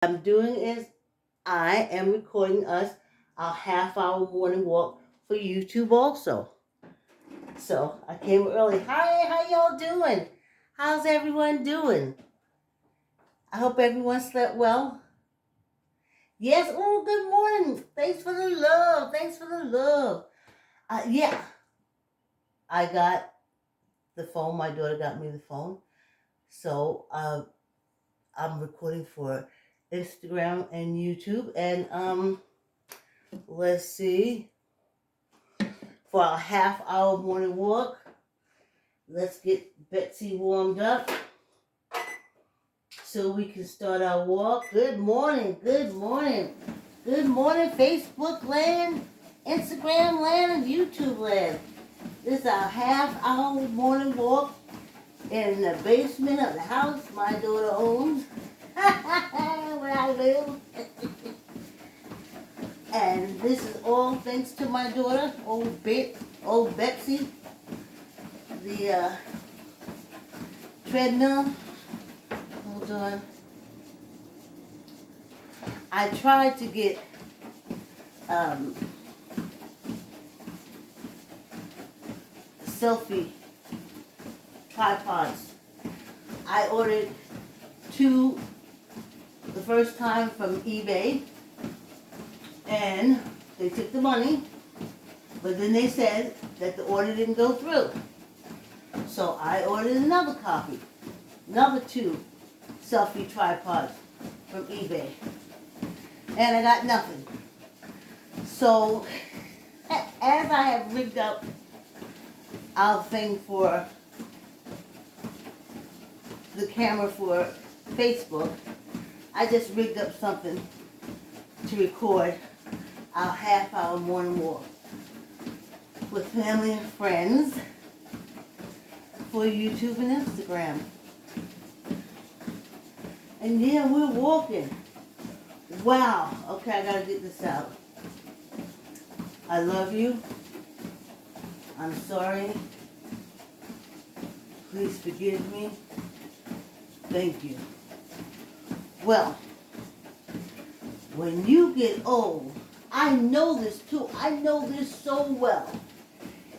I'm doing is I am recording us our half-hour morning walk for YouTube also. So I came early. Hi, how y'all doing? How's everyone doing? I hope everyone slept well. Yes. Oh, good morning. Thanks for the love. Thanks for the love. Yeah, I got the phone. My daughter got me the phone. So I'm recording for Instagram and YouTube. And let's see. For our half-hour morning walk, let's get Betsy warmed up so we can start our walk. Good morning, good morning. Good morning, Facebook land, Instagram land, and YouTube land. This is our half-hour morning walk in the basement of the house my daughter owns where I live. And this is all thanks to my daughter, old Betsy, the treadmill. Hold on. I tried to get selfie tripods. I ordered two the first time from eBay, and they took the money, but then they said that the order didn't go through. So I ordered another copy, another two selfie tripods from eBay, and I got nothing. So as I have rigged up our thing for the camera for Facebook, I just rigged up something to record our half-hour morning walk with family and friends for YouTube and Instagram. And yeah, we're walking. Wow. Okay, I gotta get this out. I love you. I'm sorry. Please forgive me. Thank you. Well, when you get old, I know this too. I know this so well.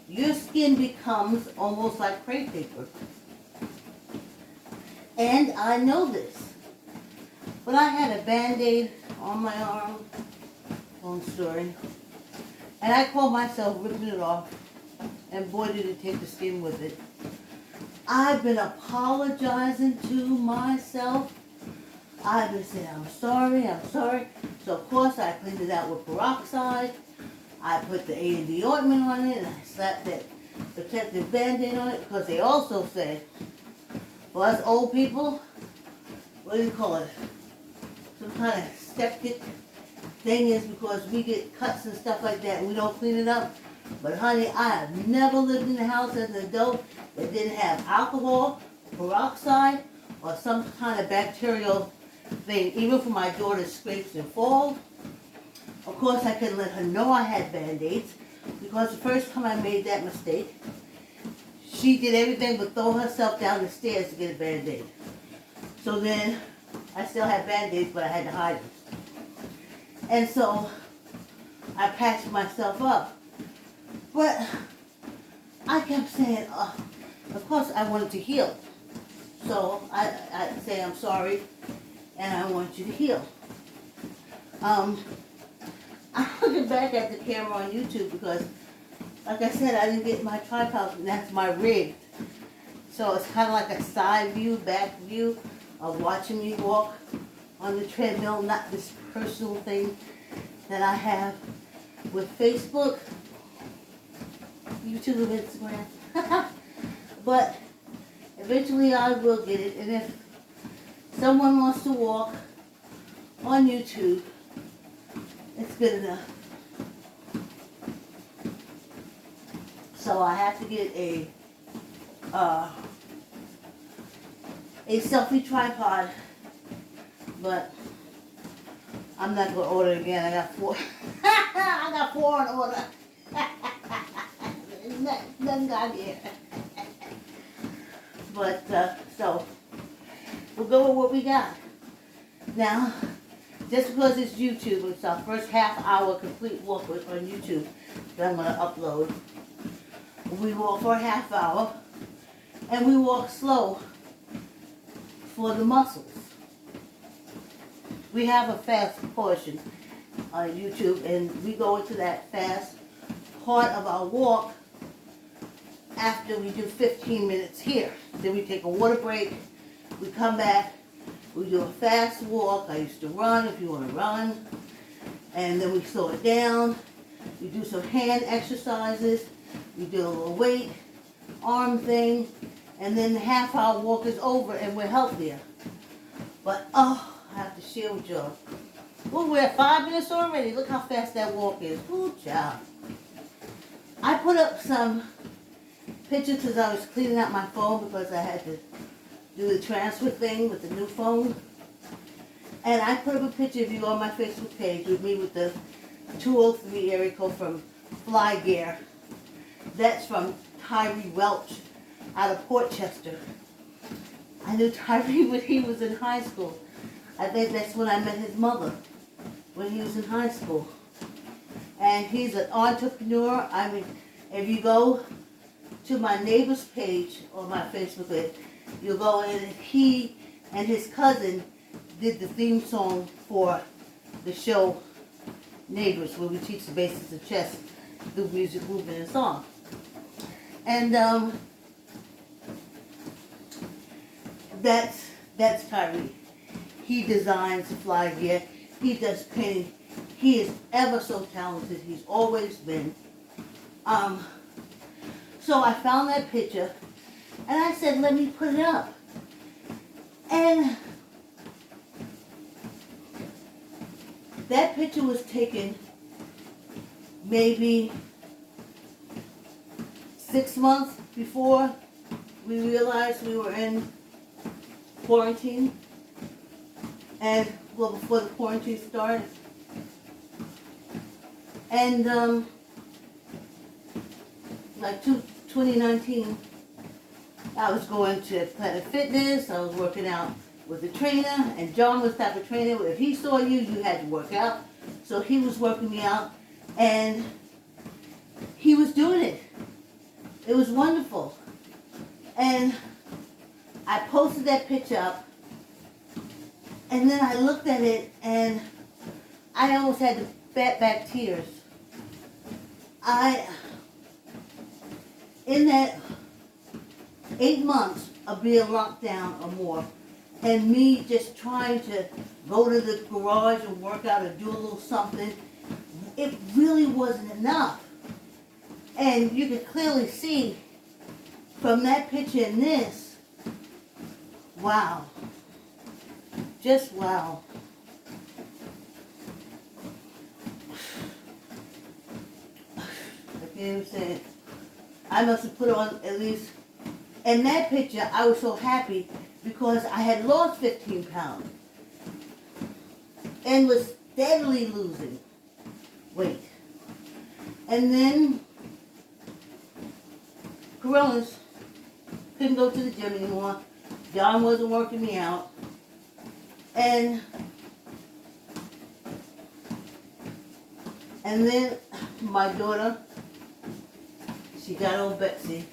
Your skin becomes almost like crepe paper. And I know this. But I had a Band-Aid on my arm. Long story. And I called myself ripping it off. And boy, did it take the skin with it. I've been apologizing to myself. I've been saying, I'm sorry, I'm sorry. So of course I cleaned it out with peroxide. I put the A&D ointment on it, and I slapped that protective Band-Aid on it, because they also say, well, us old people, what do you call it? Some kind of septic thing is because we get cuts and stuff like that and we don't clean it up. But honey, I have never lived in a house as an adult that didn't have alcohol, peroxide, or some kind of bacterial thing, even for my daughter's scrapes and falls. Of course, I couldn't let her know I had Band-Aids, because the first time I made that mistake, she did everything but throw herself down the stairs to get a Band-Aid. So then, I still had Band-Aids, but I had to hide them. And so, I patched myself up. But I kept saying, of course I wanted to heal. So I say I'm sorry, and I want you to heal. I'm looking back at the camera on YouTube because, like I said, I didn't get my tripod, and that's my rig. So it's kind of like a side view, back view of watching me walk on the treadmill, not this personal thing that I have with Facebook, YouTube, and Instagram. But eventually I will get it, and if someone wants to walk on YouTube, it's good enough. So I have to get a selfie tripod, but I'm not going to order it again. I got 4. I got 4 on order. Nothing got here. But, so, we'll go with what we got. Now, just because it's YouTube, it's our first half-hour complete walk on YouTube that I'm going to upload. We walk for a half hour, and we walk slow for the muscles. We have a fast portion on YouTube, and we go into that fast part of our walk after we do 15 minutes here. Then we take a water break, we come back, we do a fast walk. I used to run if you want to run. And then we slow it down. We do some hand exercises. We do a little weight, arm thing. And then the half-hour walk is over and we're healthier. But, oh, I have to share with y'all. We're at 5 minutes already. Look how fast that walk is. Ooh, child. I put up some pictures because I was cleaning out my phone because I had to do the transfer thing with the new phone. And I put up a picture of you on my Facebook page with me with the 203 area code from Fly Gear. That's from Tyree Welch out of Portchester. I knew Tyree when he was in high school. I think that's when I met his mother, when he was in high school. And he's an entrepreneur. I mean, if you go to my neighbor's page on my Facebook page, you'll go in, and he and his cousin did the theme song for the show Neighbors, where we teach the basics of chess through music, movement, and song. And that's Tyree. He designs the Fly Gear. He does painting. He is ever so talented. He's always been. So I found that picture, and I said, let me put it up. And that picture was taken maybe 6 months before we realized we were in quarantine. And, well, before the quarantine started. And, like 2019, I was going to Planet Fitness. I was working out with a trainer, and John was the type of trainer where if he saw you, you had to work out. So he was working me out, and he was doing it. It was wonderful. And I posted that picture up, and then I looked at it, and I almost had to bat back tears. In that 8 months of being locked down or more, and me just trying to go to the garage and work out or do a little something, it really wasn't enough. And you could clearly see from that picture and this, wow. Just wow. I can't even say it. I must have put on at least, in that picture, I was so happy because I had lost 15 pounds and was steadily losing weight. And then, coronas, couldn't go to the gym anymore. John wasn't working me out. And then my daughter, she got old Betsy.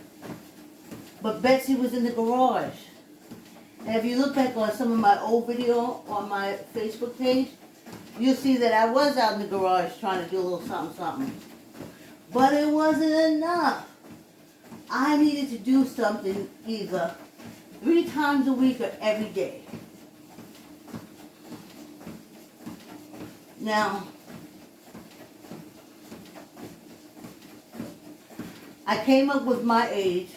But Betsy was in the garage. And if you look back on some of my old video on my Facebook page, you'll see that I was out in the garage trying to do a little something. But it wasn't enough. I needed to do something either 3 times a week or every day. Now, I came up with my age.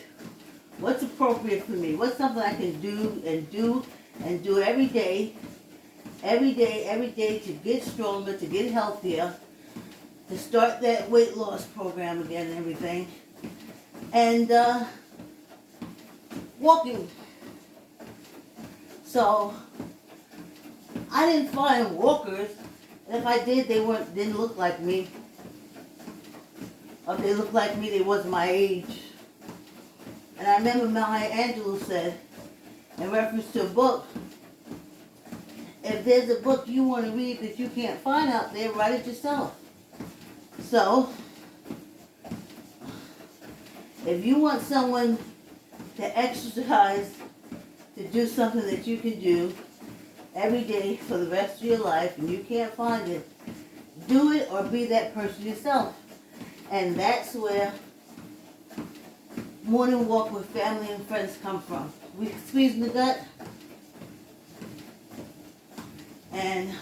What's appropriate for me? What's something I can do every day to get stronger, to get healthier, to start that weight loss program again and everything. And walking. So I didn't find walkers, and if I did, they didn't look like me. Or if they looked like me, they wasn't my age. And I remember Maya Angelou said, in reference to a book, if there's a book you want to read that you can't find out there, write it yourself. So, if you want someone to exercise, to do something that you can do every day for the rest of your life and you can't find it, do it or be that person yourself. And that's where morning walk with family and friends come from. We squeeze in the gut, and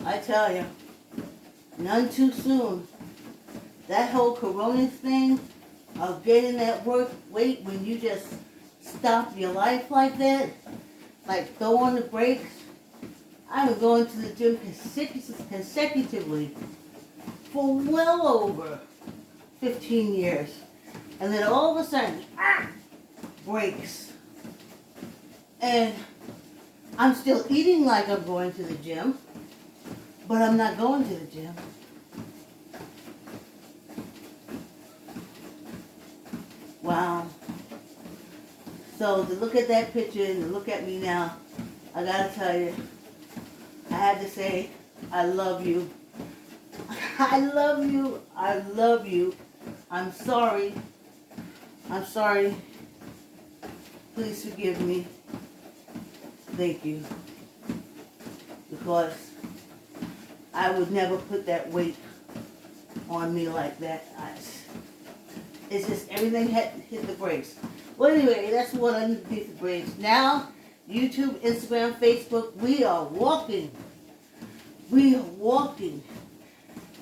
I tell you, none too soon. That whole corona thing of getting that weight when you just stop your life like that, like throw on the brakes. I was going to the gym consecutively for well over 15 years. And then all of a sudden, breaks. And I'm still eating like I'm going to the gym, but I'm not going to the gym. Wow. So to look at that picture and to look at me now, I gotta tell you, I had to say, I love you. I love you. I love you. I'm sorry. I'm sorry. Please forgive me. Thank you. Because I would never put that weight on me like that. It's just everything had hit the brakes. Well, anyway, that's what underneath the brakes. Now, YouTube, Instagram, Facebook, we are walking. We are walking.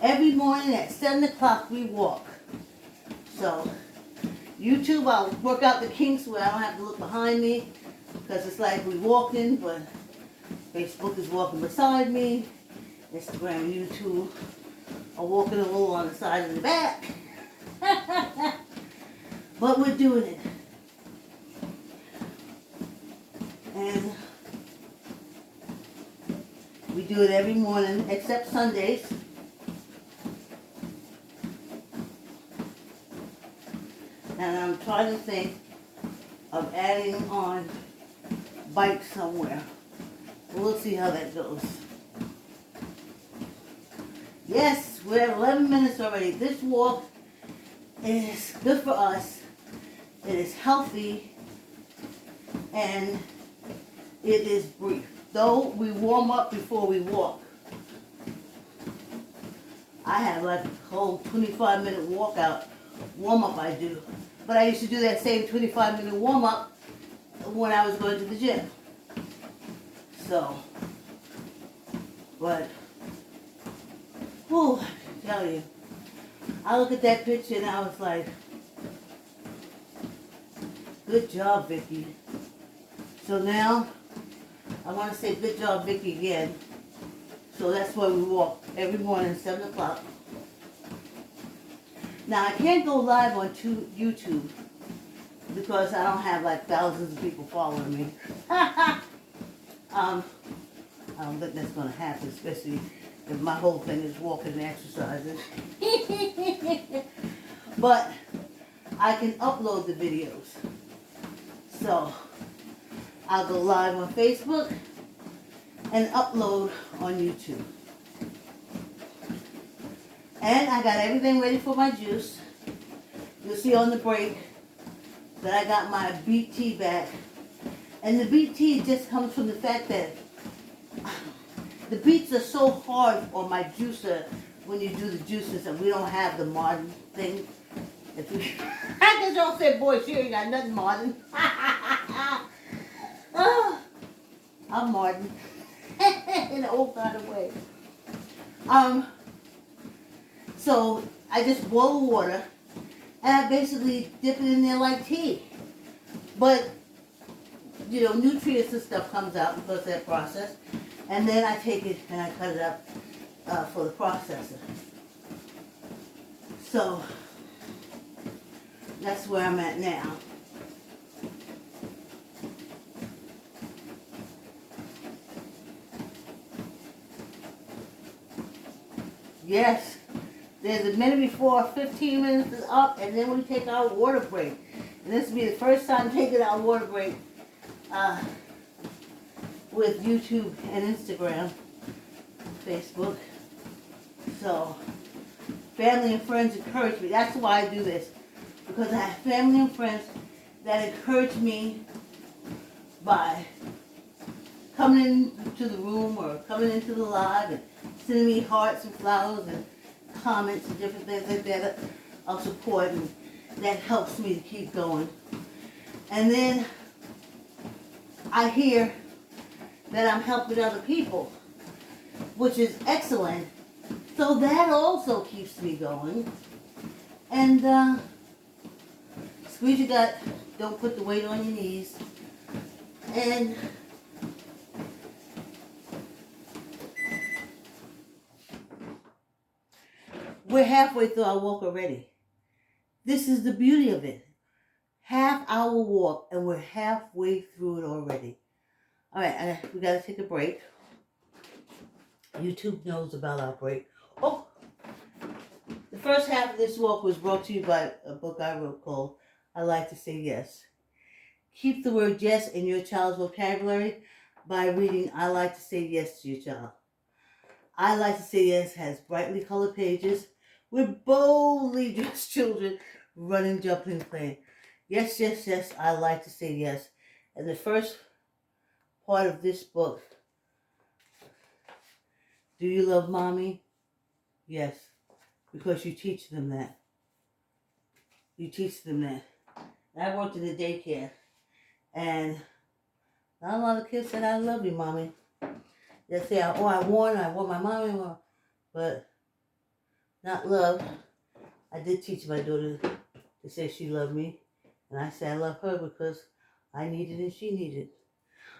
Every morning at 7 o'clock, we walk. So, YouTube, I'll work out the kinks where I don't have to look behind me because it's like we're walking, but Facebook is walking beside me. Instagram and YouTube are walking a little on the side and the back. But we're doing it. And we do it every morning except Sundays. And I'm trying to think of adding on bikes somewhere. We'll see how that goes. Yes, we're at 11 minutes already. This walk is good for us. It is healthy. And it is brief. Though we warm up before we walk. I have like a whole 25-minute warm up I do. But I used to do that same 25-minute warm up when I was going to the gym. So, but, whew, I can tell you, I look at that picture and I was like, good job, Vicky. So now, I want to say good job, Vicky, again. So that's why we walk every morning at 7 o'clock. Now, I can't go live on YouTube because I don't have like thousands of people following me. I don't think that's going to happen, especially if my whole thing is walking and exercising. But I can upload the videos. So, I'll go live on Facebook and upload on YouTube. And I got everything ready for my juice. You'll see on the break that I got my beet tea back. And the beet tea just comes from the fact that the beets are so hard on my juicer when you do the juices, and we don't have the modern thing. I just all said, boy, she ain't got nothing modern. I'm modern in an old kind of way. So I just boil the water and I basically dip it in there like tea. But, you know, nutrients and stuff comes out because of that process. And then I take it and I cut it up for the processor. So that's where I'm at now. Yes, there's a minute before 15 minutes is up, and then we take our water break. And this will be the first time taking our water break. with YouTube and Instagram, Facebook. So family and friends encourage me. That's why I do this. Because I have family and friends that encourage me by coming into the room or coming into the live and sending me hearts and flowers and comments and different things like that of support, and that helps me to keep going. And then I hear that I'm helping other people, which is excellent. So that also keeps me going. And squeeze your gut, don't put the weight on your knees. And we're halfway through our walk already. This is the beauty of it. Half-hour walk, and we're halfway through it already. All right, we got to take a break. YouTube knows about our break. Oh, the first half of this walk was brought to you by a book I wrote called I Like to Say Yes. Keep the word yes in your child's vocabulary by reading I Like to Say Yes to your child. I Like to Say Yes has brightly colored pages with boldly dressed children running, jumping, and playing. Yes, yes, yes, I like to say yes. And the first part of this book, do you love mommy? Yes, because you teach them that. You teach them that. And I worked in a daycare, and not a lot of kids said, I love you, mommy. They say, oh, I want my mommy, but not love. I did teach my daughter to say she loved me, and I said I love her because I need it and she needed it.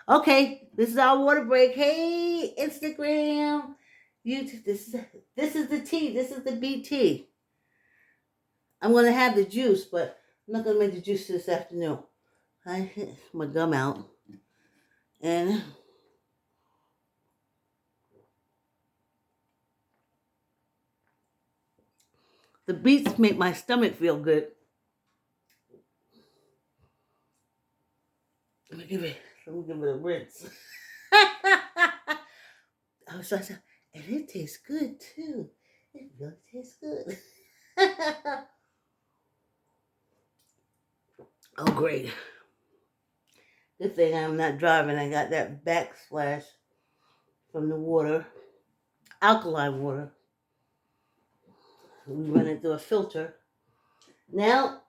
Okay, this is our water break. Hey, Instagram, YouTube. This is the tea. This is the BT. I'm gonna have the juice, but I'm not gonna make the juice this afternoon. I hit my gum out, and the beets make my stomach feel good. Let me give it a rinse. And it tastes good too. It really tastes good. Oh, great. Good thing I'm not driving. I got that backsplash from the water, alkaline water. We run it through a filter. Now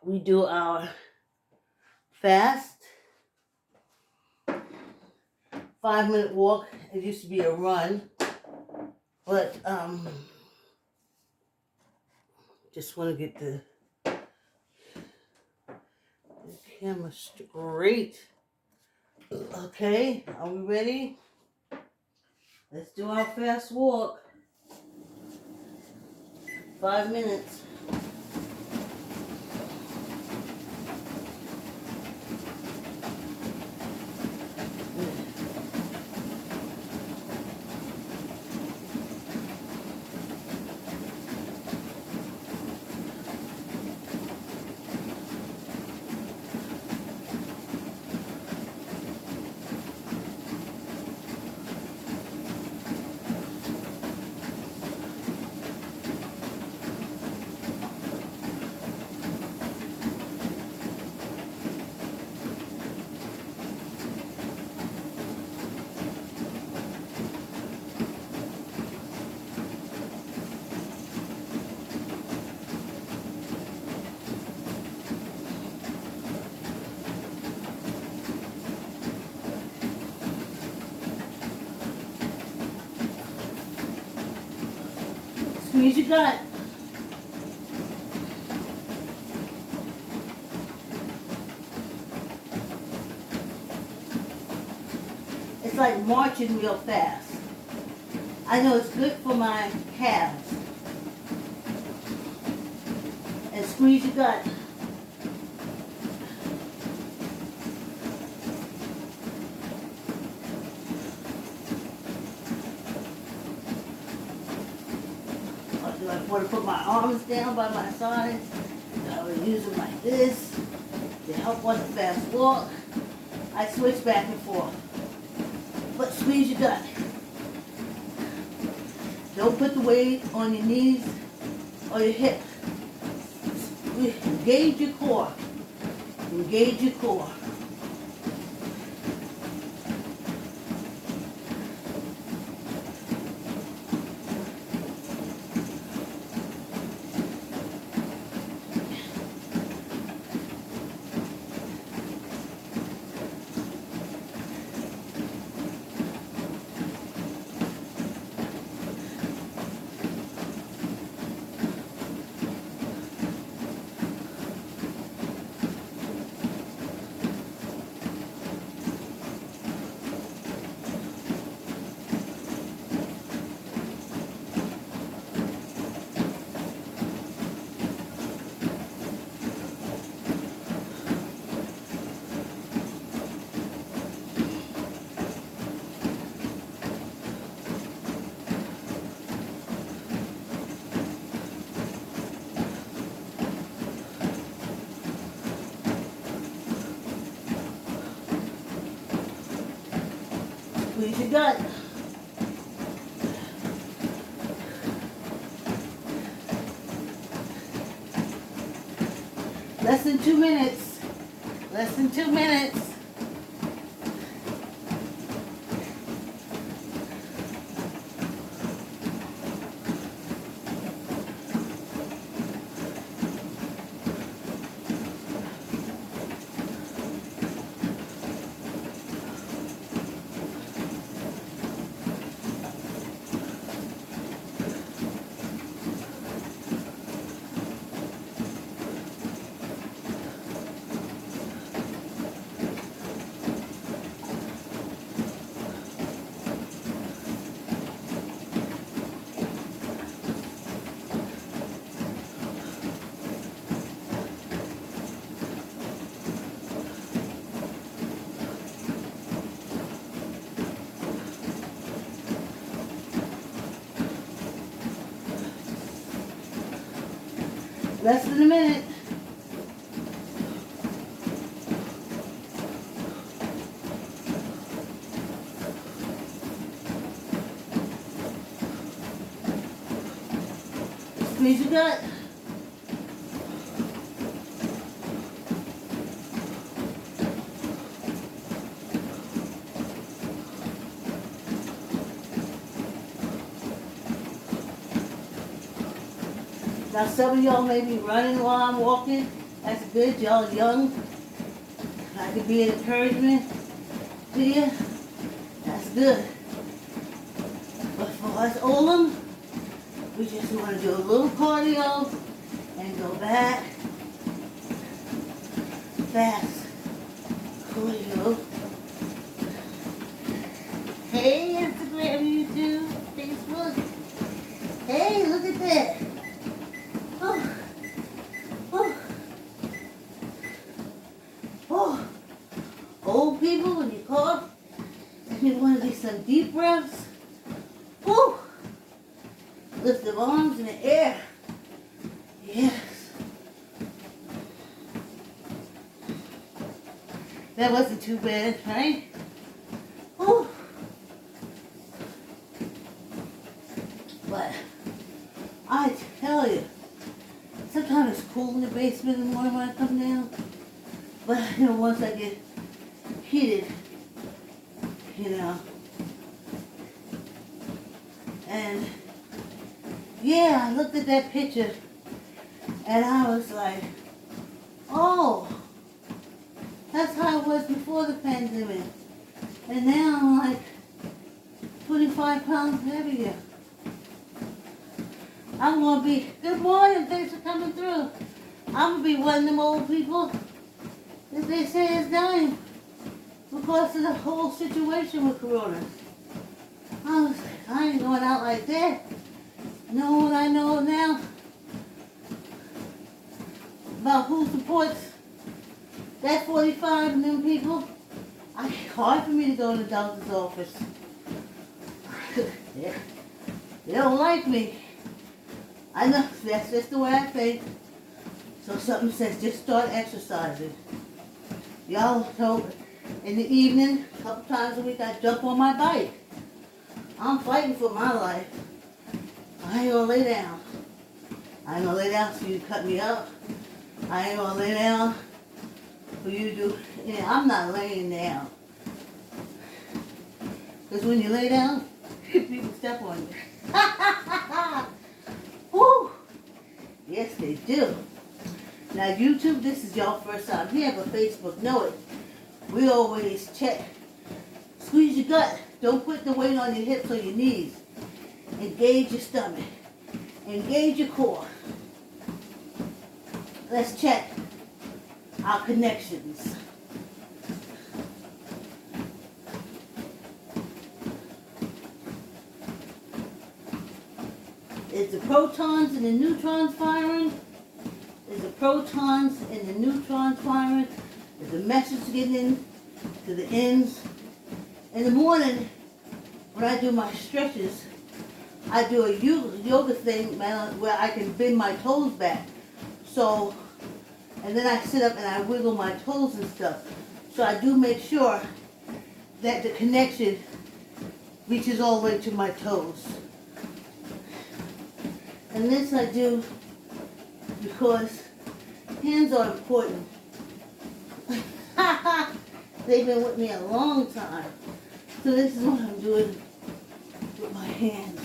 we do our fast 5-minute walk. It used to be a run, but just want to get the camera straight. Okay, are we ready? Let's do our fast walk. 5 minutes. Squeeze your gut. It's like marching real fast. I know it's good for my calves. And squeeze your gut. I want to put my arms down by my sides. I would use them like this to help on the fast walk. I switch back and forth. but squeeze your gut. Don't put the weight on your knees or your hips. Engage your core. Engage your core. Squeeze your gut. Less than 2 minutes. Less than 2 minutes. Less than a minute. Squeeze your gut. Now some of y'all may be running while I'm walking. That's good. Y'all young. I could be an encouragement to you. That's good. But for us older, we just want to do a little cardio and go back fast. Cardio. Hey, Instagram, YouTube, Facebook. Hey, look at that. Oh. Oh. Oh. Old people, when you cough, and you want to do some deep breaths. Woo. Lift the arms in the air. Yes. That wasn't too bad, right? Woo. But I tell you, sometimes it's cool in the basement in the morning when I come down. But you know, once I get heated, you know, and yeah, I looked at that picture and I was like, oh, that's how it was before the pandemic. And now I'm like 25 pounds heavier. I'm going to be, good morning, thanks for coming through. I'm going to be one of them old people that they say is dying because of the whole situation with Corona. I was like, I ain't going out like that. Knowing what I know now about who supports that 45 and them people, it's hard for me to go to the doctor's office. They don't like me. I know, that's just the way I think. So something says, just start exercising. Y'all don't In the evening, a couple times a week, I jump on my bike. I'm fighting for my life. I ain't gonna lay down. I ain't gonna lay down so you cut me up. I ain't gonna lay down for you to do, I'm not laying down. Because when you lay down, people step on you. Woo! Yes, they do. Now, YouTube, this is y'all first time here, but Facebook know it. We always check. Squeeze your gut. Don't put the weight on your hips or your knees. Engage your stomach. Engage your core. Let's check our connections. Is the protons and the neutrons firing? Is the protons and the neutrons firing? Is the message getting in to the ends? In the morning, when I do my stretches, I do a yoga thing where I can bend my toes back. So, and then I sit up and I wiggle my toes and stuff. So I do make sure that the connection reaches all the way to my toes. And this I do because hands are important. They've been with me a long time. So this is what I'm doing with my hands.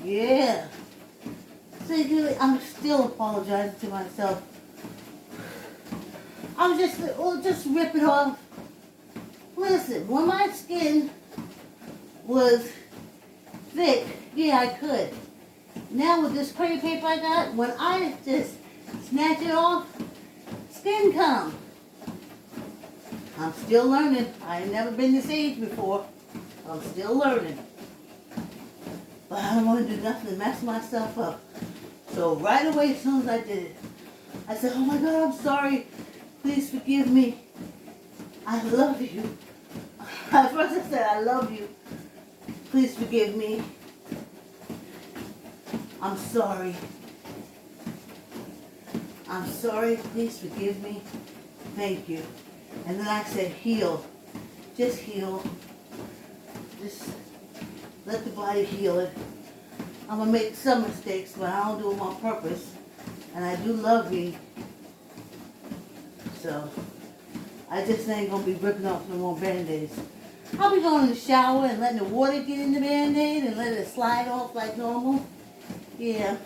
Yeah. See, really, I'm still apologizing to myself. I'm just rip it off. Listen, when my skin was thick, yeah, I could. Now with this crepe paper I got, when I just snatch it off, skin come. I'm still learning. I ain't never been this age before. I'm still learning. But I don't want to do nothing to mess myself up. So right away, as soon as I did it, I said, oh my God, I'm sorry. Please forgive me. I love you. At first I said, I love you. Please forgive me. I'm sorry. I'm sorry. Please forgive me. Thank you. And then I said, heal. Just heal. Just let the body heal it. I'm going to make some mistakes, but I don't do them on purpose. And I do love you. So, I just ain't going to be ripping off no more Band-Aids. I'll be going in the shower and letting the water get in the Band-Aid and letting it slide off like normal. Yeah.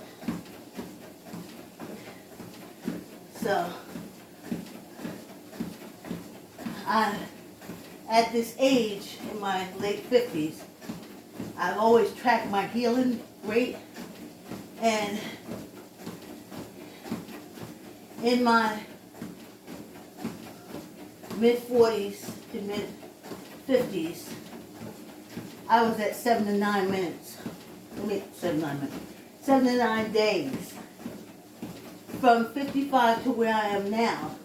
So, at this age, in my late 50s, I've always tracked my healing rate, and in my mid-40s to mid-50s, I was at 7 to 9 minutes. 7 to 9 minutes. 7 to 9 days. From 55 to where I am now,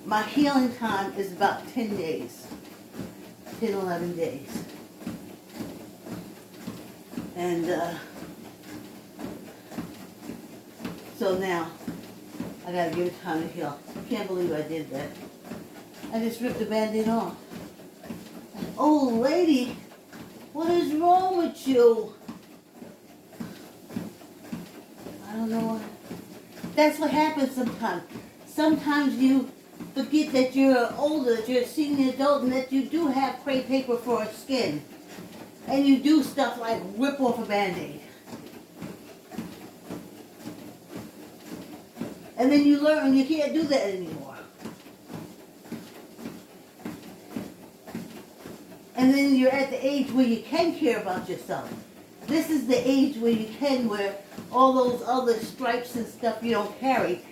my healing time is about 10 days. 10, 11 days. And so now, I gotta give it time to heal. I can't believe I did that. I just ripped the Band-Aid off. Old lady, what is wrong with you? I don't know. That's what happens sometimes. Sometimes you forget that you're older, that you're a senior adult, and that you do have crepe paper for skin. And you do stuff like rip off a Band-Aid. And then you learn you can't do that anymore. And then you're at the age where you can care about yourself. This is the age where you can wear all those other stripes and stuff you don't carry.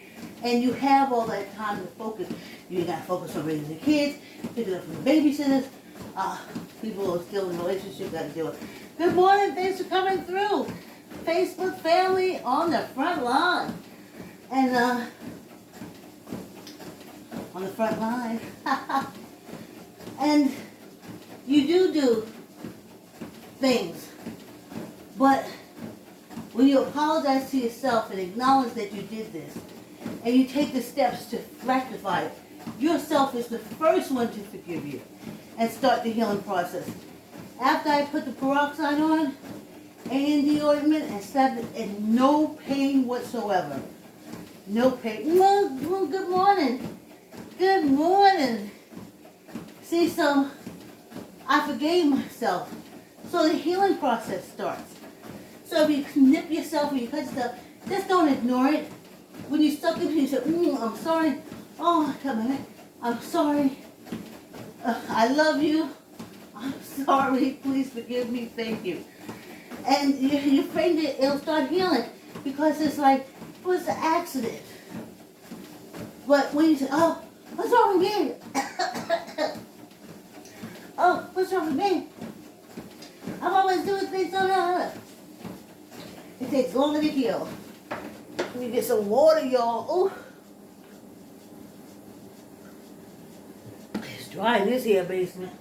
And you have all that time to focus. You got to focus on raising the kids, picking up from the babysitters. People who are still in a relationship got to deal with. Good morning, thanks for coming through. Facebook family on the front line. And on the front line. And you do things. But when you apologize to yourself and acknowledge that you did this, and you take the steps to rectify it, yourself is the first one to forgive you and start the healing process. After I put the peroxide on, A&D ointment, and slapped it, and no pain whatsoever. No pain. Well, good morning. Good morning. See, so I forgave myself. So the healing process starts. So if you nip yourself or you cut yourself, just don't ignore it. When you stuck it, you say, I'm sorry. Oh, come on. I'm sorry. I love you. I'm sorry. Please forgive me. Thank you. And you find it, it'll start healing. Because it's like, it was an accident. But when you say, oh, what's wrong with me? Oh, what's wrong with me? I'm always doing things on her. It takes longer to heal. Let me get some water, y'all. Oh. It's dry in this here basement.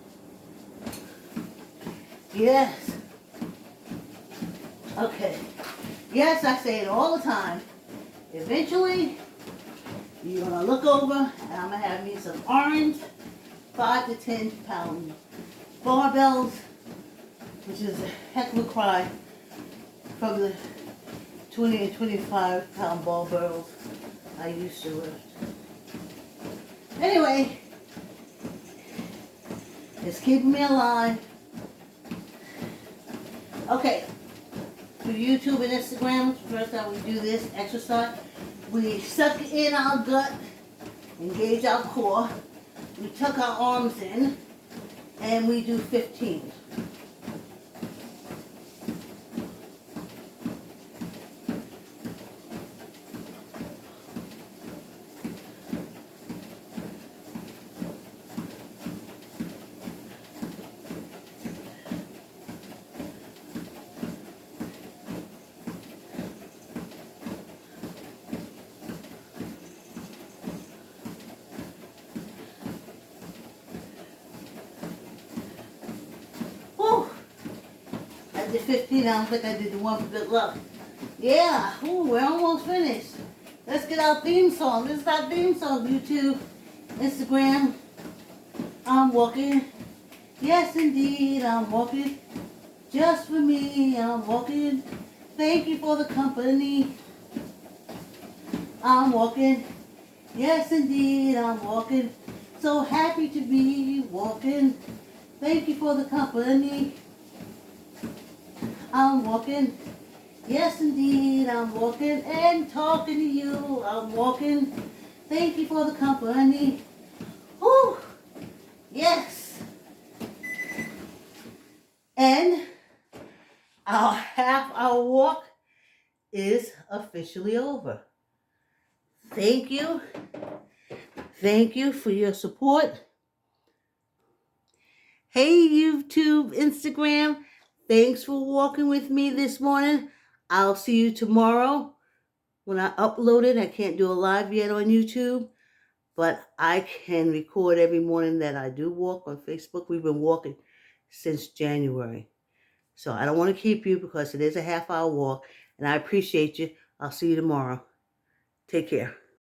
Yes. Okay. Yes, I say it all the time. Eventually, you're going to look over and I'm going to have me some orange 5 to 10 pound barbells, which is a heck of a cry from the 20 and 25 pound barbells I used to lift. Anyway, it's keeping me alive. Okay, for YouTube and Instagram, first time we do this exercise, we suck in our gut, engage our core, we tuck our arms in, and we do 15. I did 15, I don't think I did the one for good luck. Yeah, ooh, we're almost finished. Let's get our theme song. This is our theme song, YouTube, Instagram. I'm walking. Yes, indeed, I'm walking. Just for me, I'm walking. Thank you for the company. I'm walking. Yes, indeed, I'm walking. So happy to be walking. Thank you for the company. I'm walking. Yes, indeed, I'm walking and talking to you. I'm walking. Thank you for the company. Whew. Yes. And our half-hour walk is officially over. Thank you. Thank you for your support. Hey, YouTube, Instagram. Thanks for walking with me this morning. I'll see you tomorrow when I upload it. I can't do a live yet on YouTube, but I can record every morning that I do walk on Facebook. We've been walking since January. So I don't want to keep you because it is a half-hour walk, and I appreciate you. I'll see you tomorrow. Take care.